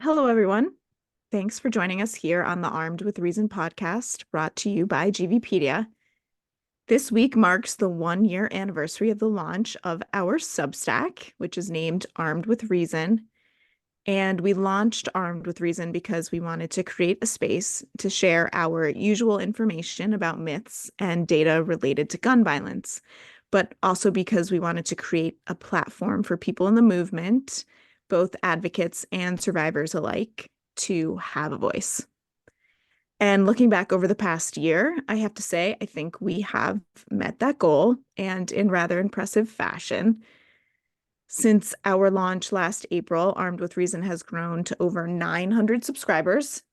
Hello, everyone. Thanks for joining us here on the Armed with Reason podcast, brought to you by GVpedia. This week marks the 1-year anniversary of the launch of our Substack, which is named Armed with Reason. And we launched Armed with Reason because we wanted to create a space to share our usual information about myths and data related to gun violence, but also because we wanted to create a platform for people in the movement, both advocates and survivors alike, to have a voice. And looking back over the past year, I have to say, I think we have met that goal and in rather impressive fashion. Since our launch last April, Armed with Reason has grown to over 900 subscribers.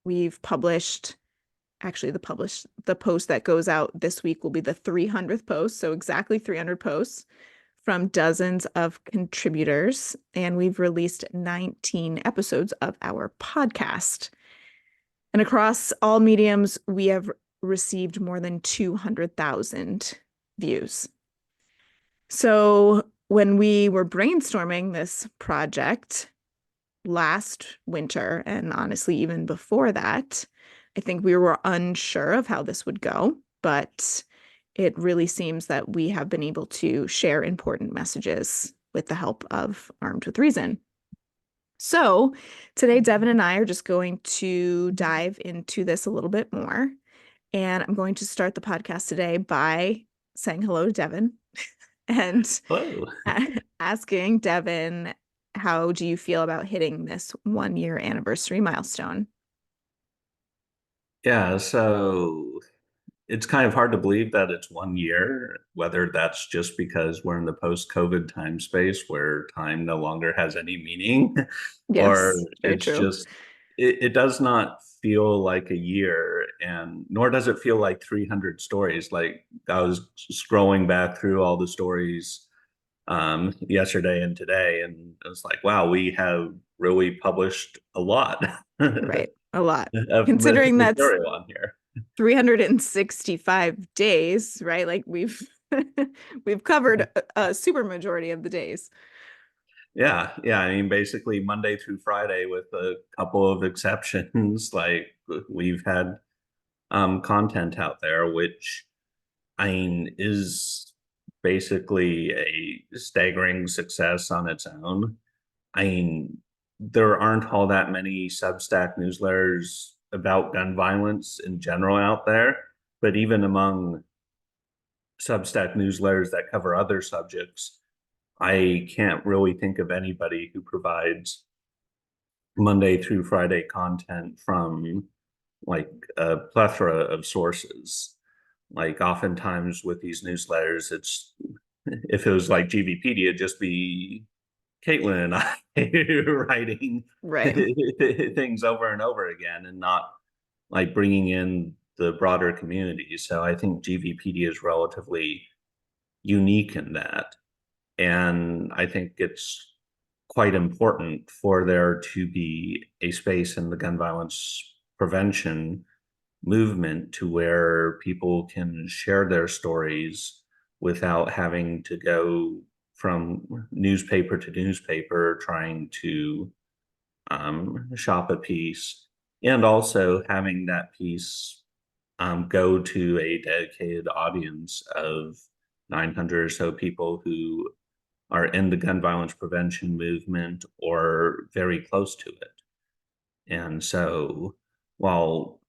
We've published, actually, the post that goes out this week will be the 300th post, so exactly 300 posts from dozens of contributors, and we've released 19 episodes of our podcast. And across all mediums, we have received more than 200,000 views. So when we were brainstorming this project last winter, and honestly, even before that, I think we were unsure of how this would go, but it really seems that we have been able to share important messages with the help of Armed with Reason. So today, Devin and I are just going to dive into this a little bit more. And I'm going to start the podcast today by saying hello to Devin and Hello. asking Devin, how do you feel about hitting this 1-year anniversary milestone? Yeah, so it's kind of hard to believe that it's 1 year, whether that's just because we're in the post-COVID time space where time no longer has any meaning, or Yes, very it's true. just, it does not feel like a year, and nor does it feel like 300 stories. Like I was scrolling back through all the stories yesterday and today, and it was like, wow, we have really published a lot Right. A lot. of Considering that's material on here. 365 days, right? Like we've we've covered a super majority of the days. Yeah, yeah. I mean, basically Monday through Friday, with a couple of exceptions, like we've had content out there, which I mean is basically a staggering success on its own. I mean, there aren't all that many Substack newsletters about gun violence in general out there, but even among Substack newsletters that cover other subjects, I can't really think of anybody who provides Monday through Friday content from like a plethora of sources. Like oftentimes with these newsletters, it's if it was like GVpedia, it'd just be Caitlin and I writing Right. things over and over again, and not like bringing in the broader community. So I think GVpedia is relatively unique in that. And I think it's quite important for there to be a space in the gun violence prevention movement to where people can share their stories without having to go from newspaper to newspaper trying to shop a piece, and also having that piece go to a dedicated audience of 900 or so people who are in the gun violence prevention movement or very close to it. And so while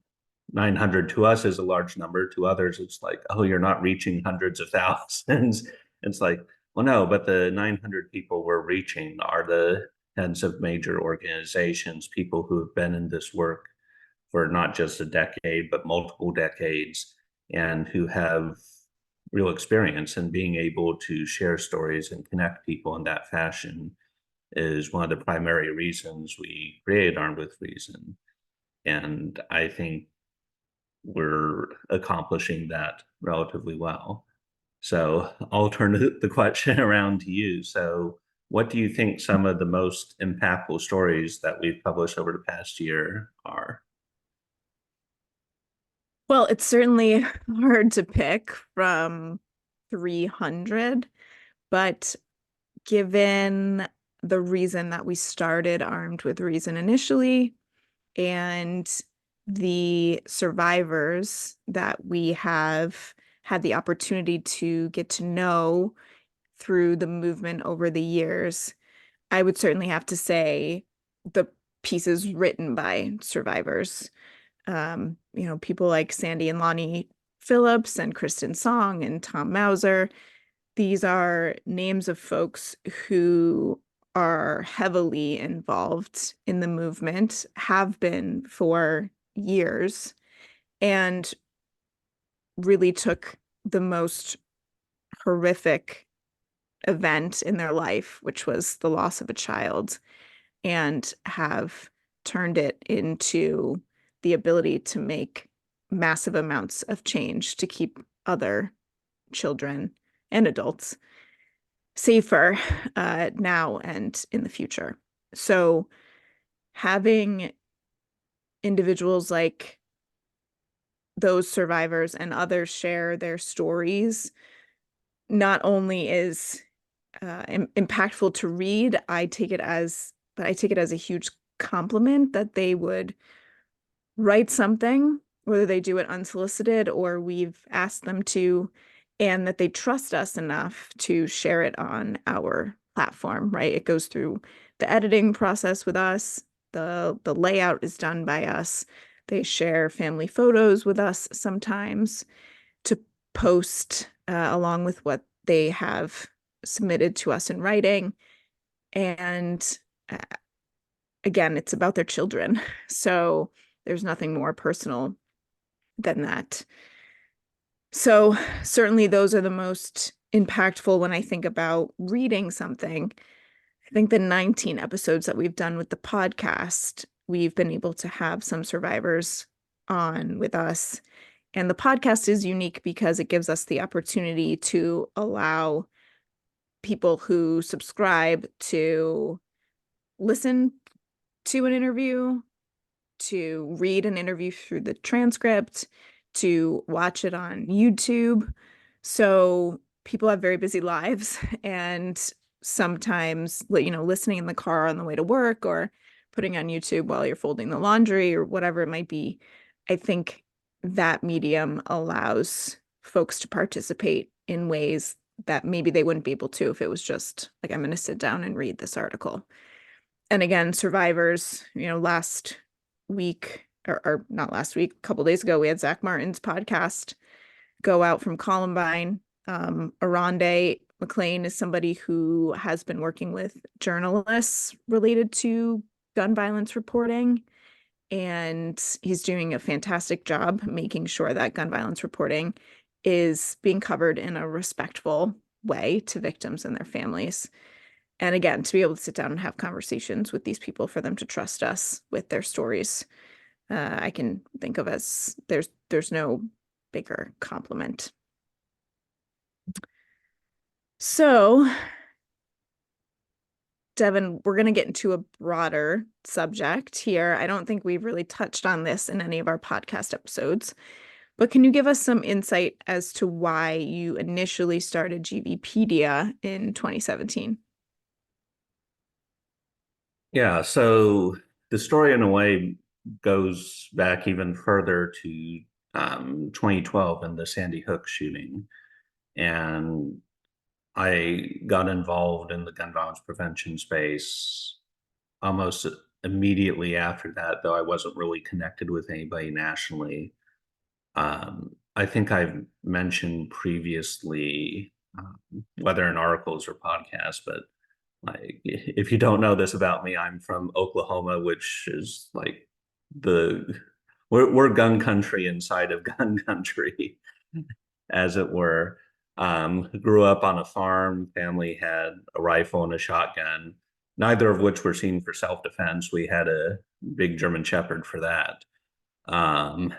900 to us is a large number, to others, it's like, oh, you're not reaching hundreds of thousands. It's like, well, no, but the 900 people we're reaching are the heads of major organizations, people who have been in this work for not just a decade, but multiple decades, and who have real experience in being able to share stories and connect people in that fashion is one of the primary reasons we created Armed with Reason. And I think we're accomplishing that relatively well. So I'll turn the question around to you. So, what do you think some of the most impactful stories that we've published over the past year are? Well, it's certainly hard to pick from 300, but given the reason that we started Armed with Reason initially and the survivors that we have had the opportunity to get to know through the movement over the years. I would certainly have to say the pieces written by survivors. People like Sandy and Lonnie Phillips and Kristen Song and Tom Mauser. These are names of folks who are heavily involved in the movement, have been for years, and really took the most horrific event in their life, which was the loss of a child, and have turned it into the ability to make massive amounts of change to keep other children and adults safer now and in the future. So having individuals like those survivors and others share their stories not only is impactful to read, but I take it as a huge compliment that they would write something, whether they do it unsolicited or we've asked them to, and that they trust us enough to share it on our platform, right? It goes through the editing process with us. The layout is done by us. They share family photos with us sometimes to post along with what they have submitted to us in writing. And uh, again, it's about their children. So there's nothing more personal than that. So certainly those are the most impactful when I think about reading something. I think the 19 episodes that we've done with the podcast, we've been able to have some survivors on with us. And the podcast is unique because it gives us the opportunity to allow people who subscribe to listen to an interview, to read an interview through the transcript, to watch it on YouTube. So people have very busy lives and sometimes, listening in the car on the way to work or putting on YouTube while you're folding the laundry or whatever it might be. I think that medium allows folks to participate in ways that maybe they wouldn't be able to if it was just like, I'm going to sit down and read this article. And again, survivors, last week, or not last week, a couple days ago, we had Zach Martin's podcast go out from Columbine. Aronde McLean is somebody who has been working with journalists related to gun violence reporting. And he's doing a fantastic job making sure that gun violence reporting is being covered in a respectful way to victims and their families. And again, to be able to sit down and have conversations with these people for them to trust us with their stories, I can think of as there's no bigger compliment. So, Devin, we're going to get into a broader subject here. I don't think we've really touched on this in any of our podcast episodes, but can you give us some insight as to why you initially started GVpedia in 2017? Yeah, so the story in a way goes back even further to 2012 and the Sandy Hook shooting. And I got involved in the gun violence prevention space almost immediately after that, though I wasn't really connected with anybody nationally. I think I've mentioned previously, whether in articles or podcasts, but like if you don't know this about me, I'm from Oklahoma, which is like the we're gun country inside of gun country, as it were. Grew up on a farm. Family had a rifle and a shotgun, neither of which were seen for self-defense. We had a big German Shepherd for that. Um,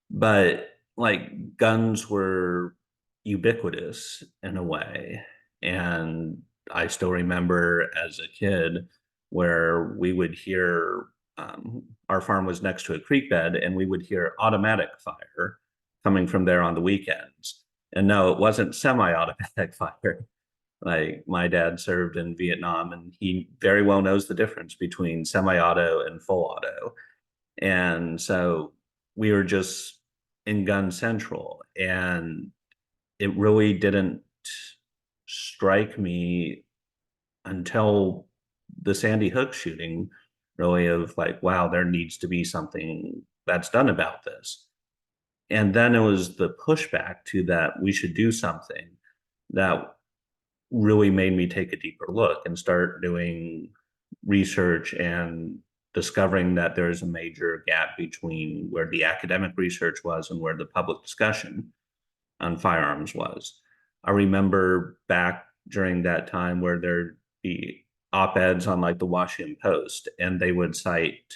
but like guns were ubiquitous in a way. And I still remember as a kid where we would hear our farm was next to a creek bed and we would hear automatic fire coming from there on the weekends. And no, it wasn't semi-automatic fire. Like my dad served in Vietnam and he very well knows the difference between semi-auto and full auto. And so we were just in Gun Central, and it really didn't strike me until the Sandy Hook shooting, really, of like, wow, there needs to be something that's done about this. And then it was the pushback to that we should do something that really made me take a deeper look and start doing research and discovering that there's a major gap between where the academic research was and where the public discussion on firearms was. I remember back during that time where there'd be op-eds on like the Washington Post, and they would cite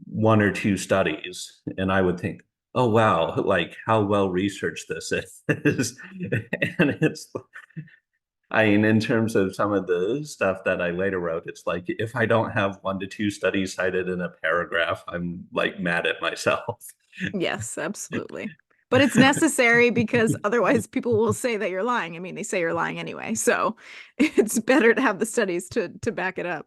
one or two studies, and I would think, oh wow, like how well researched this is. And it's, I mean, in terms of some of the stuff that I later wrote, it's like if I don't have one to two studies cited in a paragraph, I'm like mad at myself. Yes, absolutely. But it's necessary because otherwise people will say that you're lying. I mean, they say you're lying anyway. So it's better to have the studies to back it up.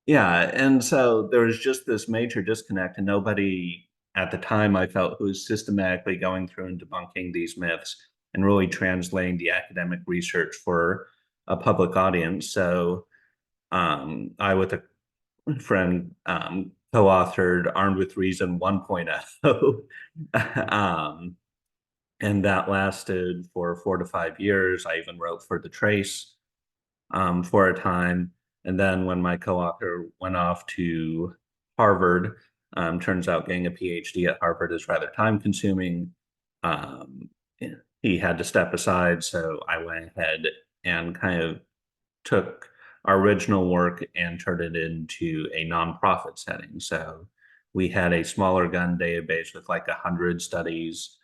Yeah, and so there was just this major disconnect, and nobody at the time I felt who was systematically going through and debunking these myths and really translating the academic research for a public audience. So I, with a friend, co-authored Armed with Reason 1.0. um, and that lasted for 4 to 5 years. I even wrote for the Trace for a time. And then when my co-author went off to Harvard, turns out getting a PhD at Harvard is rather time consuming. Um, he had to step aside, so I went ahead and kind of took our original work and turned it into a nonprofit setting. So we had a smaller gun database with like 100 studies.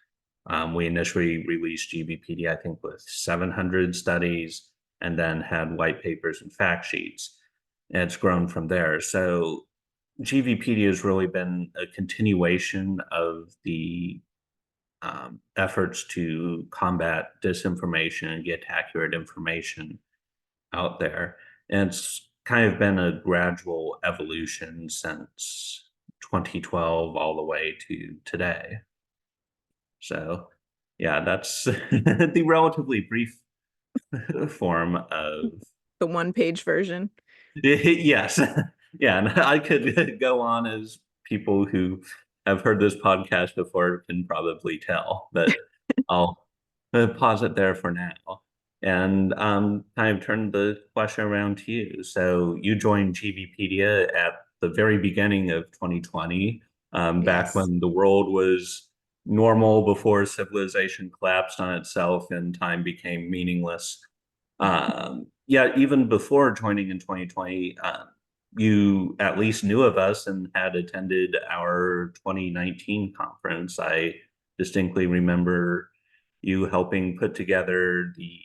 We initially released GBPD, I think, with 700 studies, and then had white papers and fact sheets. And it's grown from there. So GVPD has really been a continuation of the efforts to combat disinformation and get accurate information out there. And it's kind of been a gradual evolution since 2012 all the way to today. So, yeah, that's the relatively brief form of. The one-page version. Yes. Yeah, and I could go on, as people who have heard this podcast before can probably tell, but I'll pause it there for now and kind of turn the question around to you. So you joined GVpedia at the very beginning of 2020, back Yes. when the world was normal before civilization collapsed on itself and time became meaningless. Yeah, even before joining in 2020, you at least knew of us and had attended our 2019 conference. I distinctly remember you helping put together the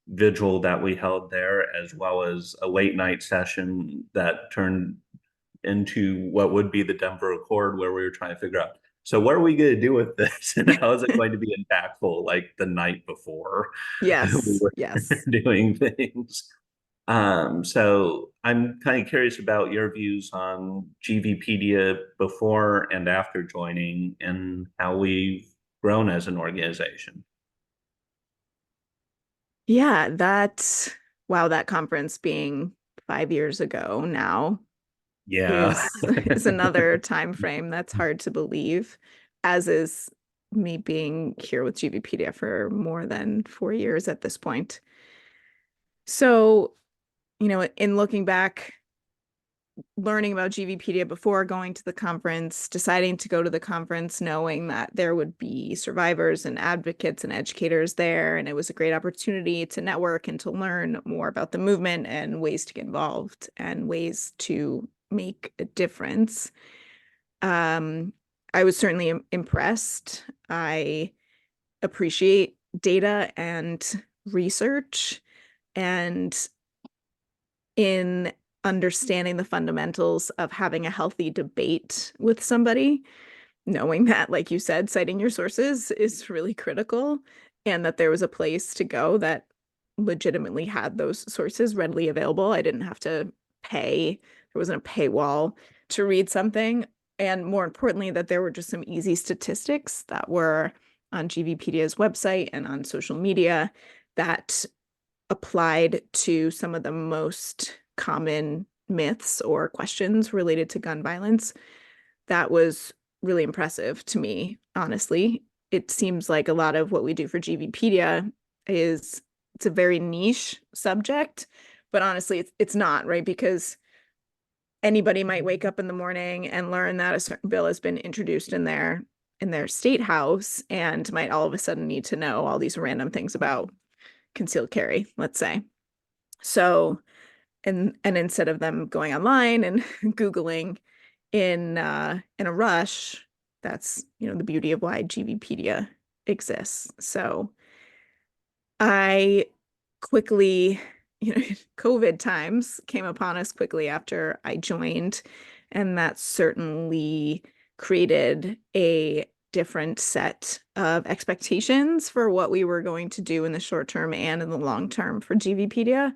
vigil that we held there, as well as a late night session that turned into what would be the Denver Accord, where we were trying to figure out, so what are we going to do with this and how is it going to be impactful like the night before we Yes. were Yes. doing things. So I'm kind of curious about your views on GVpedia before and after joining and how we've grown as an organization. Yeah, wow, that conference being 5 years ago now Yeah. is another time frame that's hard to believe, as is me being here with GVpedia for more than 4 years at this point. So, in looking back, learning about GVpedia before going to the conference, deciding to go to the conference, knowing that there would be survivors and advocates and educators there. And it was a great opportunity to network and to learn more about the movement and ways to get involved and ways to make a difference. Um, I was certainly impressed. I appreciate data and research, and in understanding the fundamentals of having a healthy debate with somebody, knowing that, like you said, citing your sources is really critical, and that there was a place to go that legitimately had those sources readily available. I didn't have to pay. There wasn't a paywall to read something. And more importantly, that there were just some easy statistics that were on GVpedia's website and on social media that applied to some of the most common myths or questions related to gun violence. That was really impressive to me, honestly. It seems like a lot of what we do for GVpedia is it's a very niche subject, but honestly, it's not, right? Because anybody might wake up in the morning and learn that a certain bill has been introduced in their state house and might all of a sudden need to know all these random things about concealed carry, let's say. So, and instead of them going online and Googling in a rush, that's, you know, the beauty of why GVpedia exists. So I quickly, you know, COVID times came upon us quickly after I joined, and that certainly created a different set of expectations for what we were going to do in the short term and in the long term for GVpedia.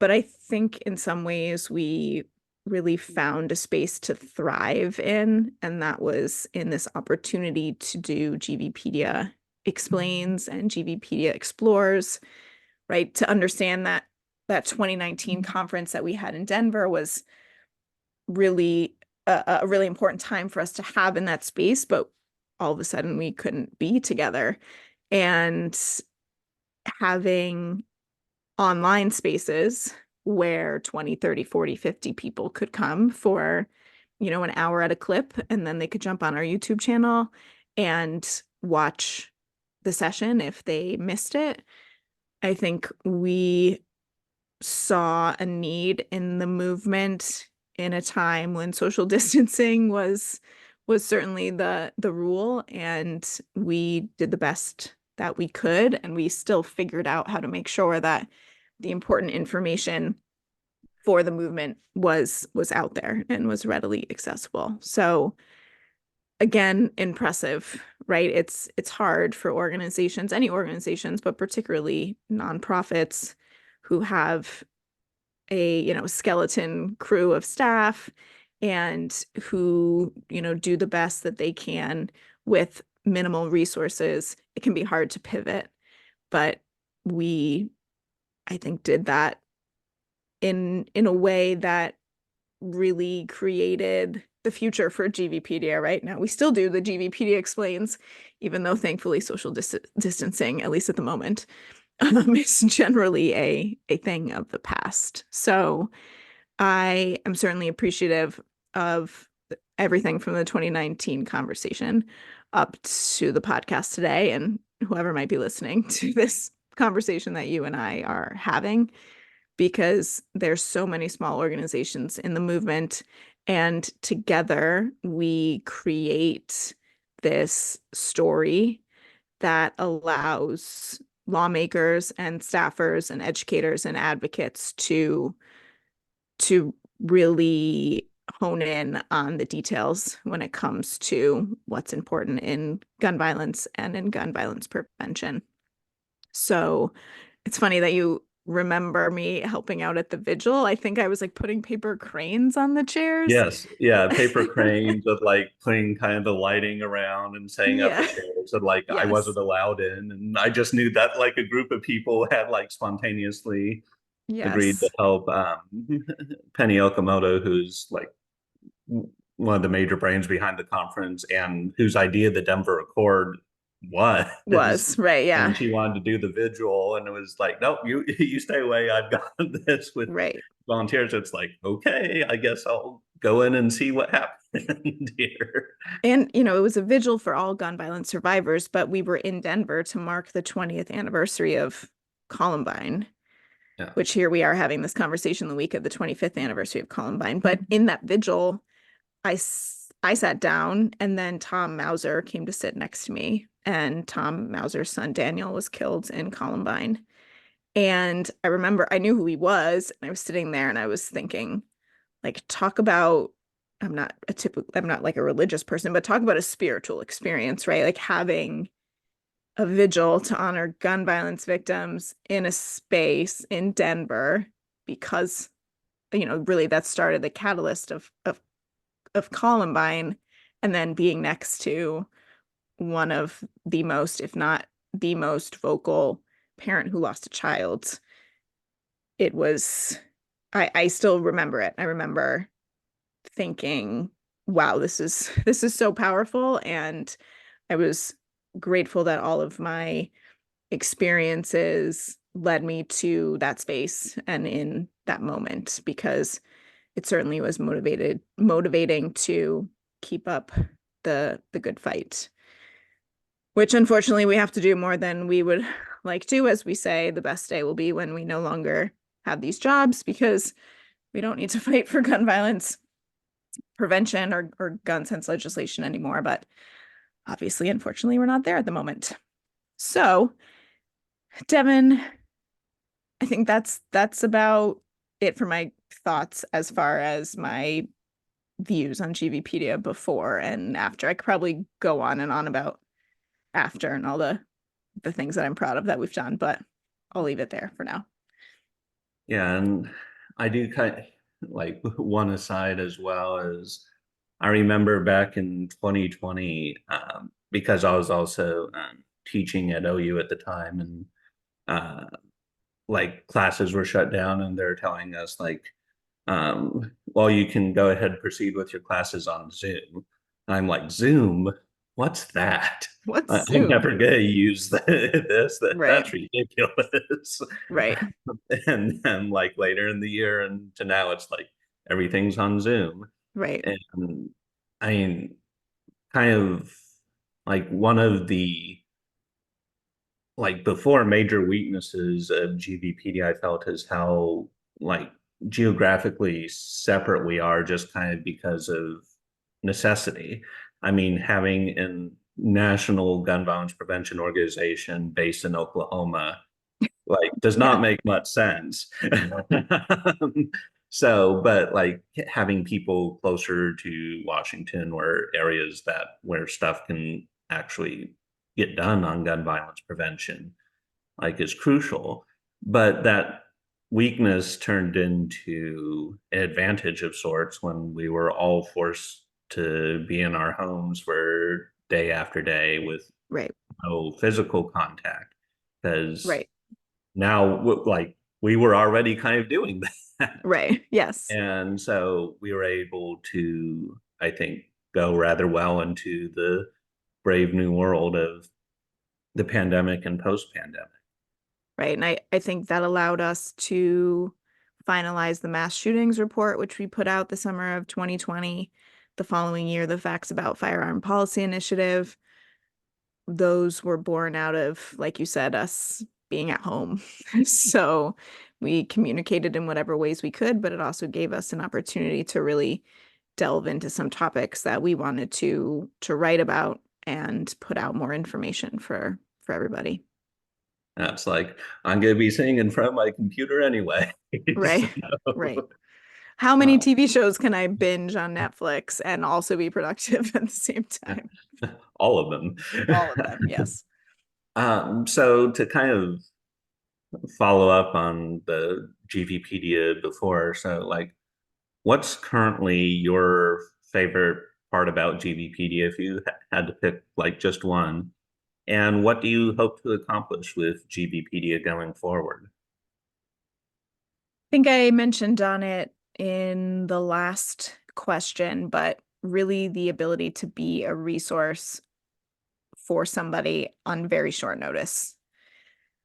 But I think in some ways we really found a space to thrive in, and that was in this opportunity to do GVpedia Explains and GVpedia Explores, right? To understand that that 2019 conference that we had in Denver was really a really important time for us to have in that space, but all of a sudden we couldn't be together. And having online spaces where 20, 30, 40, 50 people could come for, you know, an hour at a clip, and then they could jump on our YouTube channel and watch the session if they missed it. I think we saw a need in the movement in a time when social distancing was certainly the rule, and we did the best that we could, and we still figured out how to make sure that the important information for the movement was out there and was readily accessible. So again, impressive, right? It's hard for organizations, any organizations, but particularly nonprofits who have a, you know, skeleton crew of staff and who, you know, do the best that they can with minimal resources. It can be hard to pivot, but we, I think, did that in a way that really created the future for GVpedia. Right now, we still do the GVpedia Explains, even though thankfully social distancing, at least at the moment, is generally a thing of the past. So I am certainly appreciative of everything from the 2019 conversation up to the podcast today, and whoever might be listening to this conversation that you and I are having, because there's so many small organizations in the movement, and together we create this story that allows lawmakers and staffers and educators and advocates to really hone in on the details when it comes to what's important in gun violence and in gun violence prevention. So it's funny that you remember me helping out at the vigil. I think I was like putting paper cranes on the chairs. Yes, yeah, paper cranes of like putting kind of the lighting around and setting up the Yeah. chairs and like I wasn't Yes. allowed in, and I just knew that like a group of people had like spontaneously agreed to Yes. help Penny Okamoto, who's like one of the major brains behind the conference and whose idea the Denver Accord was. Was, right. And Yeah. she wanted to do the vigil, and it was like, nope, you stay away. I've got this with Right. volunteers. It's like, okay, I guess I'll go in and see what happened here. And, you know, it was a vigil for all gun violence survivors, but we were in Denver to mark the 20th anniversary of Columbine, Yeah. which here we are having this conversation the week of the 25th anniversary of Columbine. But in that vigil, I sat down, and then Tom Mauser came to sit next to me. And Tom Mauser's son, Daniel, was killed in Columbine. And I remember I knew who he was, and I was sitting there and I was thinking, like, talk about, I'm not like a religious person, but talk about a spiritual experience, right? Like having a vigil to honor gun violence victims in a space in Denver because, really that started the catalyst of Columbine, and then being next to one of the most, if not the most vocal parent who lost a child. It was, I still remember it. I remember thinking, wow, this is so powerful. And I was grateful that all of my experiences led me to that space and in that moment, because it certainly was motivating to keep up the good fight, which unfortunately we have to do more than we would like to. As we say, the best day will be when we no longer have these jobs, because we don't need to fight for gun violence prevention or gun sense legislation anymore. But obviously, unfortunately, we're not there at the moment. So, Devin, I think that's about it for my thoughts as far as my views on GVpedia before and after. I could probably go on and on about after and all the things that I'm proud of that we've done, but I'll leave it there for now. Yeah, and I do kind of like one aside as well as I remember back in 2020, because I was also teaching at OU at the time, and uh, like classes were shut down, and they're telling us like, well, you can go ahead and proceed with your classes on Zoom. And I'm like, Zoom? What's that? What's I'm Zoom? never gonna use this. Right, That's ridiculous. right, And then like later in the year and to now it's like everything's on Zoom. right, And I mean, kind of like one of the like before major weaknesses of GVPD I felt is how like geographically separate we are just kind of because of necessity. I mean, having a national gun violence prevention organization based in Oklahoma like does yeah, not make much sense. So, but like having people closer to Washington or areas that where stuff can actually get done on gun violence prevention, like is crucial. But that weakness turned into an advantage of sorts when we were all forced to be in our homes for day after day with right, no physical contact because right, now like we were already kind of doing that. right. Yes, And so we were able to, I think, go rather well into the brave new world of the pandemic and post pandemic. right. And I think that allowed us to finalize the mass shootings report, which we put out the summer of 2020. The following year, the Facts About Firearm Policy Initiative. Those were born out of, like you said, us being at home. So we communicated in whatever ways we could, but it also gave us an opportunity to really delve into some topics that we wanted to write about and put out more information for everybody. That's like, I'm going to be sitting in front of my computer anyway. Right. So, Right. How many uh, TV shows can I binge on Netflix and also be productive at the same time? all of them. All of them, yes. So to kind of follow up on the GVpedia before, so like what's currently your favorite part about GVpedia if you had to pick like just one? And what do you hope to accomplish with GVpedia going forward? I think I mentioned on it in the last question, but really the ability to be a resource for somebody on very short notice.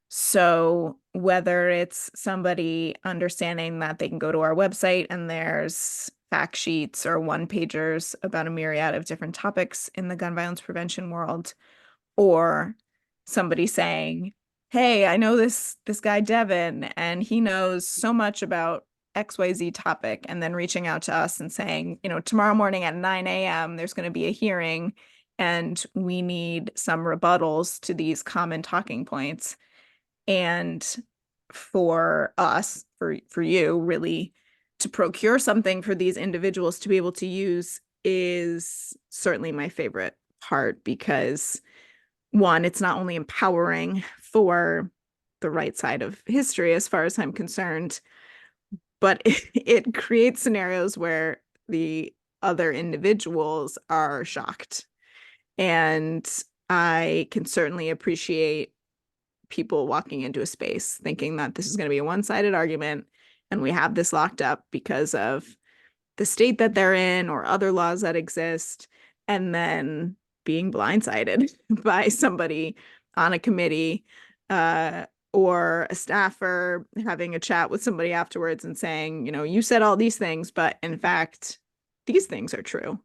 So whether it's somebody understanding that they can go to our website and there's fact sheets or one pagers about a myriad of different topics in the gun violence prevention world, or somebody saying, "Hey, I know this guy Devin, and he knows so much about XYZ topic," and then reaching out to us and saying, tomorrow morning at 9 a.m., there's going to be a hearing, and we need some rebuttals to these common talking points. And for us, for you, really to procure something for these individuals to be able to use is certainly my favorite part, because one, it's not only empowering for the right side of history, as far as I'm concerned, but it creates scenarios where the other individuals are shocked. And I can certainly appreciate people walking into a space thinking that this is going to be a one-sided argument and we have this locked up because of the state that they're in or other laws that exist, and then being blindsided by somebody on a committee or a staffer having a chat with somebody afterwards and saying, you said all these things, but in fact, these things are true.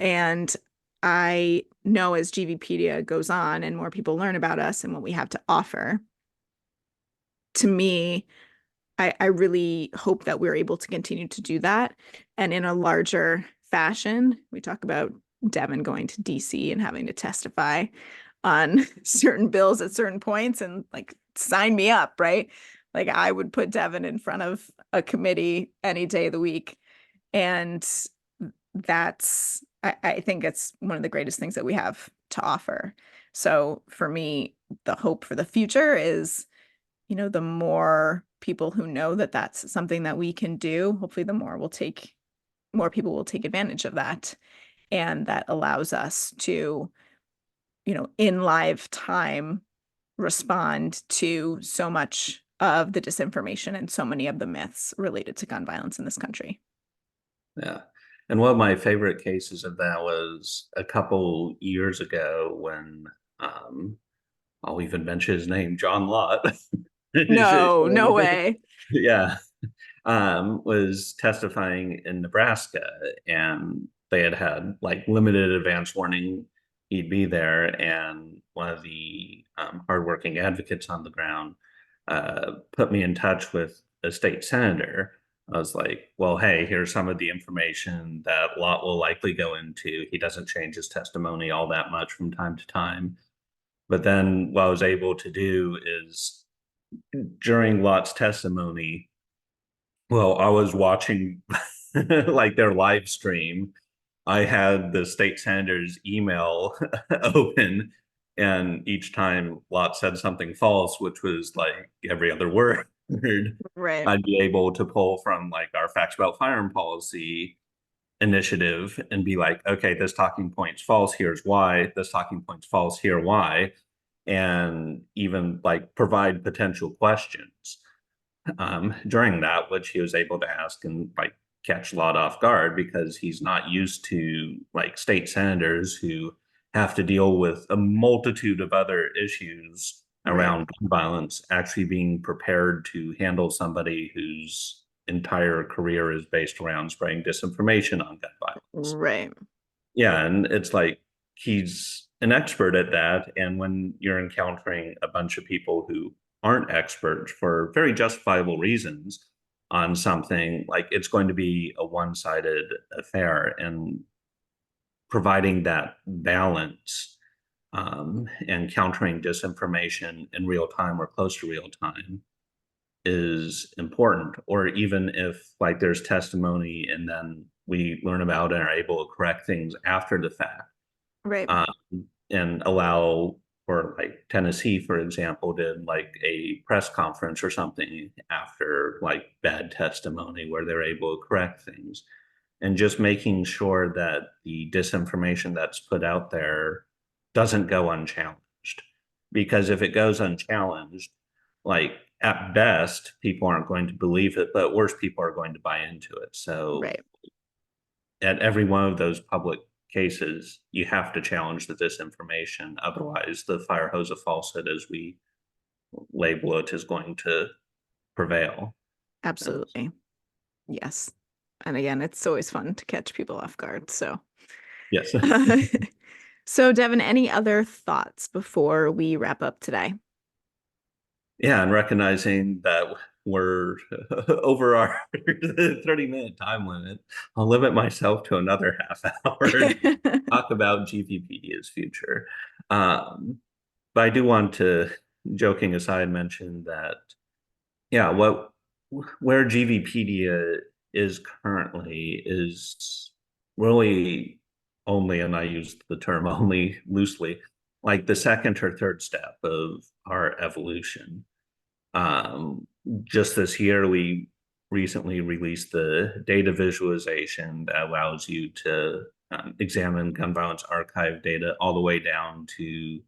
And I know as GVpedia goes on and more people learn about us and what we have to offer, to me, I really hope that we're able to continue to do that. And in a larger fashion, we talk about Devin going to DC and having to testify on certain bills at certain points and like sign me up, right? Like I would put Devin in front of a committee any day of the week. And I think it's one of the greatest things that we have to offer. So for me, the hope for the future is, the more people who know that that's something that we can do, hopefully the more people will take advantage of that. And that allows us to, in live time, respond to so much of the disinformation and so many of the myths related to gun violence in this country. Yeah. And one of my favorite cases of that was a couple years ago when I'll even mention his name, John Lott. No, no way. Yeah. Was testifying in Nebraska, and they had like limited advance warning he'd be there. And one of the hardworking advocates on the ground put me in touch with a state senator. I was like, well, hey, here's some of the information that Lott will likely go into. He doesn't change his testimony all that much from time to time. But then what I was able to do is during Lott's testimony, well, I was watching like their live stream. I had the state senator's email open, and each time Lott said something false, which was like every other word, Right. I'd be able to pull from like our Facts About Firearm Policy initiative and be like, okay, this talking point's false, here's why. This talking point's false, here why. And even like provide potential questions during that, which he was able to ask and like catch Lott off guard because he's not used to like state senators who have to deal with a multitude of other issues Right. around gun violence, actually being prepared to handle somebody whose entire career is based around spreading disinformation on gun violence. Right. Yeah, and it's like he's an expert at that. And when you're encountering a bunch of people who aren't experts for very justifiable reasons on something, like it's going to be a one-sided affair. And providing that balance and countering disinformation in real time or close to real time is important. Or even if like there's testimony and then we learn about and are able to correct things after the fact, Right. um, and allow, for like Tennessee, for example, did like a press conference or something after like bad testimony where they're able to correct things, and just making sure that the disinformation that's put out there doesn't go unchallenged. Because if it goes unchallenged, like at best, people aren't going to believe it, but worse, people are going to buy into it. So Right. at every one of those public cases, you have to challenge the disinformation. Otherwise, the fire hose of falsehood, as we label it, is going to prevail. Absolutely. Yes. And again, it's always fun to catch people off guard. So, Yes. so Devin, any other thoughts before we wrap up today? Yeah, and recognizing that we're over our 30-minute time limit, I'll limit myself to another half hour and talk about GVpedia's future. But I do want to, joking aside, mention that, yeah, where GVpedia is currently is really only, and I use the term only loosely, like the second or third step of our evolution. Um, just this year, we recently released the data visualization that allows you to examine gun violence archive data all the way down to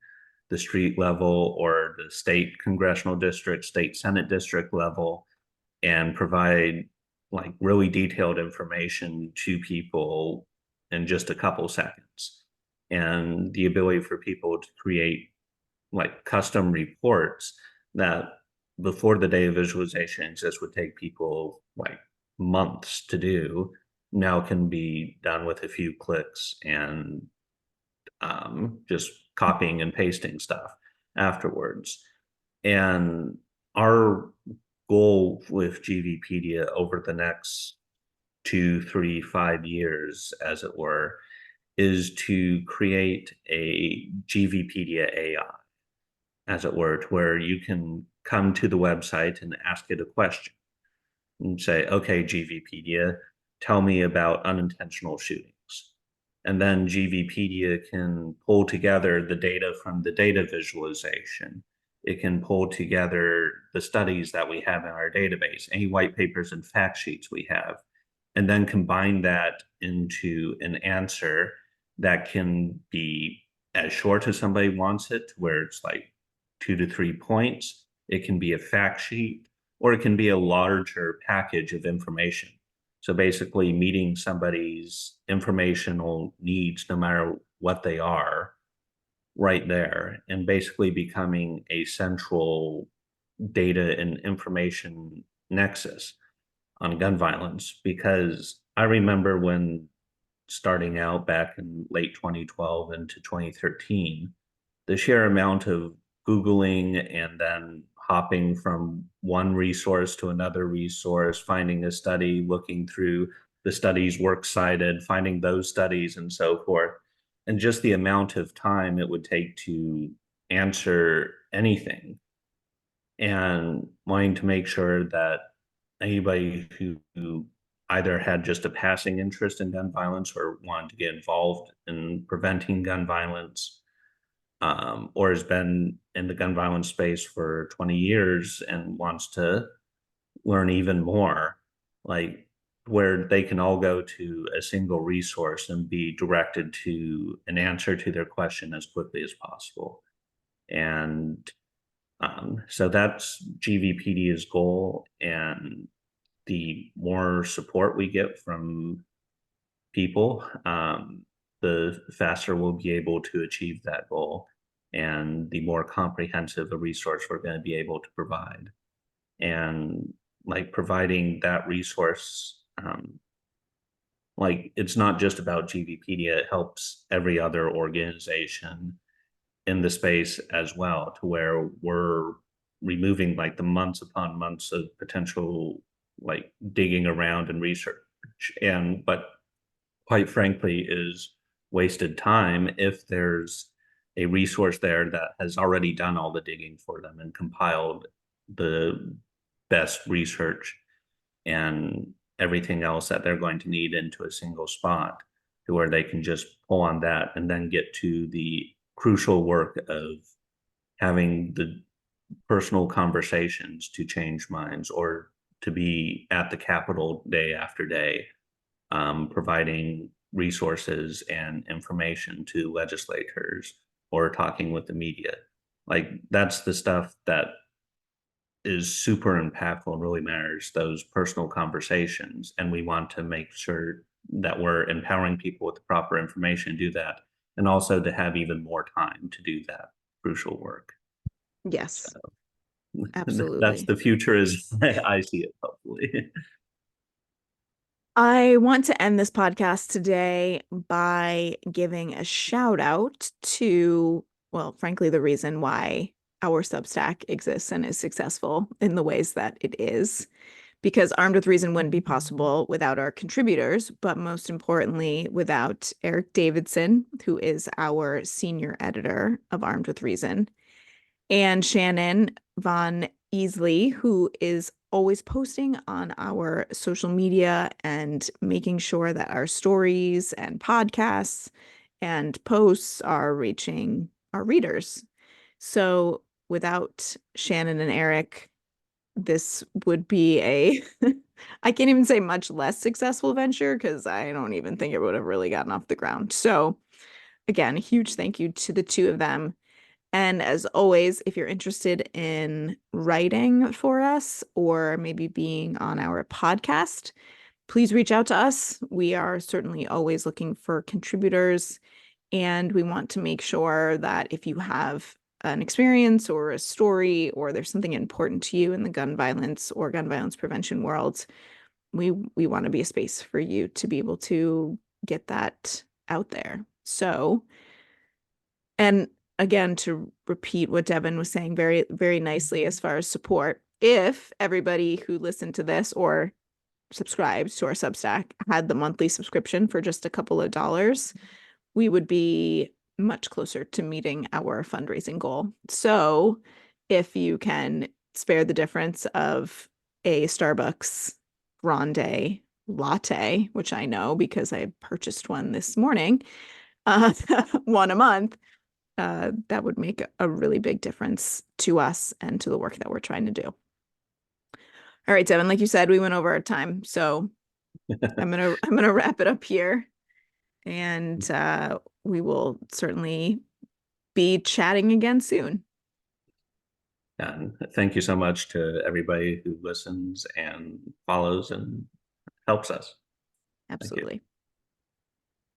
the street level or the state congressional district, state Senate district level, and provide like really detailed information to people in just a couple seconds. And the ability for people to create like custom reports that before the day of visualization just would take people like months to do now can be done with a few clicks and just copying and pasting stuff afterwards. And our goal with GVpedia over the next 2, 3, 5 years, as it were, is to create a GVpedia AI, as it were, to where you can come to the website and ask it a question and say, okay, GVpedia, tell me about unintentional shootings. And then GVpedia can pull together the data from the data visualization. It can pull together the studies that we have in our database, any white papers and fact sheets we have, and then combine that into an answer that can be as short as somebody wants it, where it's like 2 to 3 points. It can be a fact sheet, or it can be a larger package of information. So basically, meeting somebody's informational needs, no matter what they are, right there, and basically becoming a central data and information nexus on gun violence. Because I remember when starting out back in late 2012 into 2013, the sheer amount of Googling and then hopping from one resource to another resource, finding a study, looking through the studies works cited, finding those studies, and so forth. And just the amount of time it would take to answer anything, and wanting to make sure that anybody who either had just a passing interest in gun violence or wanted to get involved in preventing gun violence, or has been in the gun violence space for 20 years and wants to learn even more, like where they can all go to a single resource and be directed to an answer to their question as quickly as possible. And so that's GVPD's goal. And the more support we get from people, the faster we'll be able to achieve that goal, and the more comprehensive a resource we're going to be able to provide. And like providing that resource, like it's not just about GVpedia, it helps every other organization in the space as well, to where we're removing like the months upon months of potential like digging around and research, and but quite frankly is wasted time if there's a resource there that has already done all the digging for them and compiled the best research and everything else that they're going to need into a single spot, to where they can just pull on that and then get to the crucial work of having the personal conversations to change minds, or to be at the Capitol day after day, providing resources and information to legislators or talking with the media. Like that's the stuff that is super impactful and really matters, those personal conversations. And we want to make sure that we're empowering people with the proper information to do that, and also to have even more time to do that crucial work. So Yes, that's absolutely. the future as I see it, hopefully. I want to end this podcast today by giving a shout out to, well, frankly, the reason why our Substack exists and is successful in the ways that it is, because Armed with Reason wouldn't be possible without our contributors, but most importantly, without Eric Davidson, who is our senior editor of Armed with Reason, and Shannon Von Easley, who is always posting on our social media and making sure that our stories and podcasts and posts are reaching our readers. So without Shannon and Eric, this would be a, I can't even say much less successful venture because I don't even think it would have really gotten off the ground. So again, a huge thank you to the two of them. And as always, if you're interested in writing for us or maybe being on our podcast, please reach out to us. We are certainly always looking for contributors, and we want to make sure that if you have an experience or a story or there's something important to you in the gun violence or gun violence prevention world, we want to be a space for you to be able to get that out there. So, and again, to repeat what Devin was saying very, very nicely as far as support, if everybody who listened to this or subscribed to our Substack had the monthly subscription for just a couple of dollars, we would be much closer to meeting our fundraising goal. So if you can spare the difference of a Starbucks grande latte, which I know because I purchased one this morning, one a month, that would make a really big difference to us and to the work that we're trying to do. All right, Devin, like you said, we went over our time, so I'm gonna wrap it up here, and we will certainly be chatting again soon. And thank you so much to everybody who listens and follows and helps us. Thank you. Absolutely.